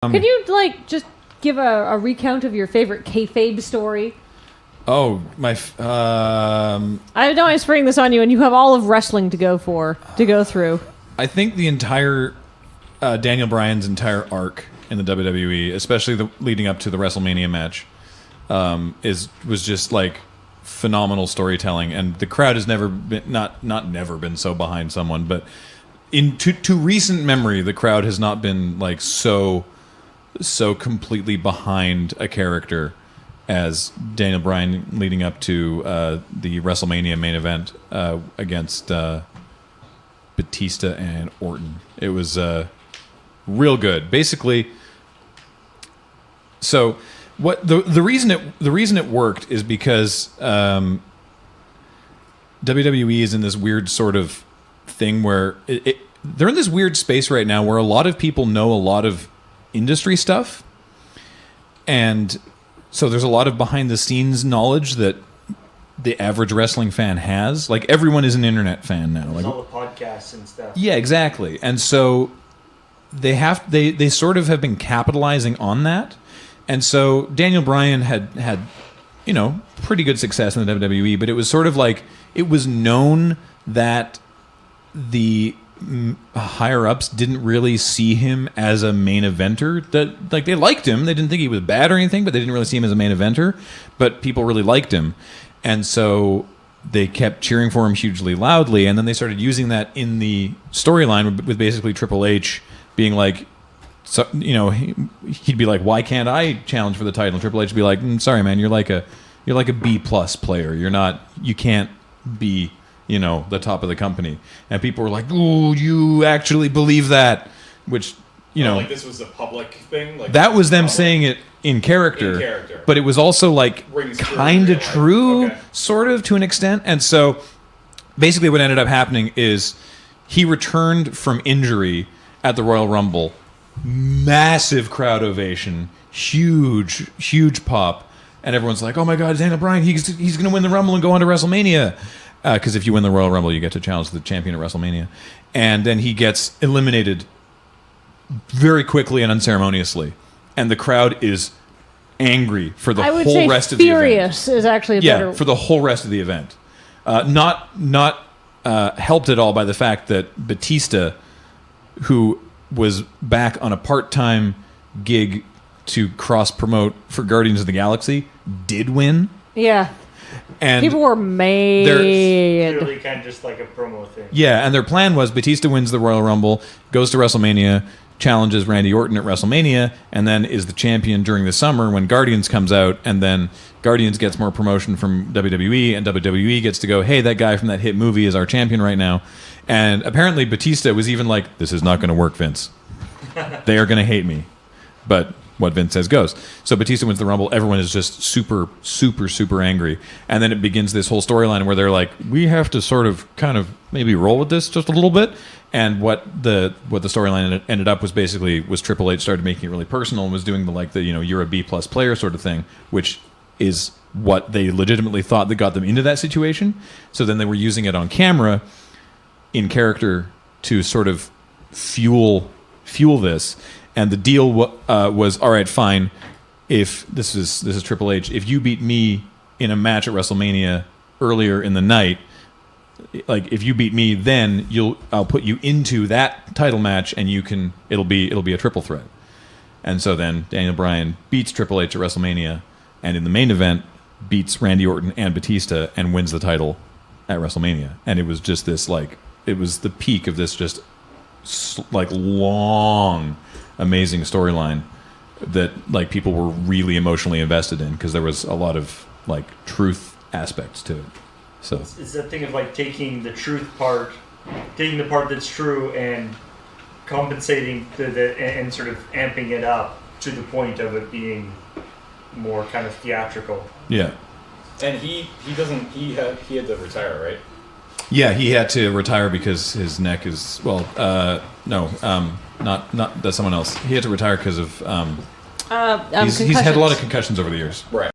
Could you just give a recount of your favorite kayfabe story? Oh, I know I'm springing this on you, and you have all of wrestling to go through. I think the entire Daniel Bryan's entire arc in the WWE, especially the leading up to the WrestleMania match, was just like phenomenal storytelling, and the crowd has never been never been so behind someone, but to recent memory, the crowd has not been like so completely behind a character as Daniel Bryan leading up to the WrestleMania main event against Batista and Orton. It was real good. Basically, so what the reason it worked is because WWE is in this weird sort of thing where they're in this weird space right now where a lot of people know a lot of industry stuff, and so there's a lot of behind the scenes knowledge that the average wrestling fan has. Like, everyone is an internet fan now. There's like all the podcasts and stuff. Yeah, exactly. And so they sort of have been capitalizing on that. And so Daniel Bryan had pretty good success in the WWE, but it was sort of like it was known that the higher ups didn't really see him as a main eventer. That, like, they liked him, they didn't think he was bad or anything, but they didn't really see him as a main eventer. But people really liked him, and so they kept cheering for him hugely loudly. And then they started using that in the storyline with basically Triple H being like, so, he'd be like, "Why can't I challenge for the title?" And Triple H would be like, "Sorry, man, you're like a B+ player. You can't be." The top of the company. And people were like, "Ooh, you actually believe that?" Which, like this was a public thing? Like, that was them saying it in character. But it was also like kind of true, okay, sort of, to an extent. And so basically what ended up happening is he returned from injury at the Royal Rumble. Massive crowd ovation. Huge pop. And everyone's like, "Oh my God, Daniel Bryan, he's going to win the Rumble and go on to WrestleMania." Because if you win the Royal Rumble, you get to challenge the champion at WrestleMania. And then he gets eliminated very quickly and unceremoniously. And the crowd is angry for the whole rest of the event. Furious is actually a better... Yeah, for the whole rest of the event. Not helped at all by the fact that Batista, who was back on a part-time gig to cross-promote for Guardians of the Galaxy, did win. Yeah. And people were mad. Clearly kind of just like a promo thing. Yeah, and their plan was Batista wins the Royal Rumble, goes to WrestleMania, challenges Randy Orton at WrestleMania, and then is the champion during the summer when Guardians comes out, and then Guardians gets more promotion from WWE, and WWE gets to go, "Hey, that guy from that hit movie is our champion right now." And apparently Batista was even like, "This is not going to work, Vince. They are going to hate me." But what Vince says goes. So Batista wins the Rumble. Everyone is just super angry. And then it begins this whole storyline where they're like, "We have to sort of kind of maybe roll with this just a little bit." And what the storyline ended up was Triple H started making it really personal and was doing you're a B+ player sort of thing, which is what they legitimately thought that got them into that situation. So then they were using it on camera in character to sort of fuel this. And the deal was, all right, fine. If this is Triple H, if you beat me in a match at WrestleMania earlier in the night, like if you beat me, then I'll put you into that title match, and it'll be a triple threat. And so then Daniel Bryan beats Triple H at WrestleMania, and in the main event beats Randy Orton and Batista and wins the title at WrestleMania. And it was just this it was the peak of this just long, amazing storyline that people were really emotionally invested in because there was a lot of truth aspects to it. So it's that thing of taking the truth part, taking the part that's true and compensating and sort of amping it up to the point of it being more kind of theatrical. Yeah. And he had to retire, right? Yeah, he had to retire because his neck is not that's someone else. He had to retire because of he's had a lot of concussions over the years. Right.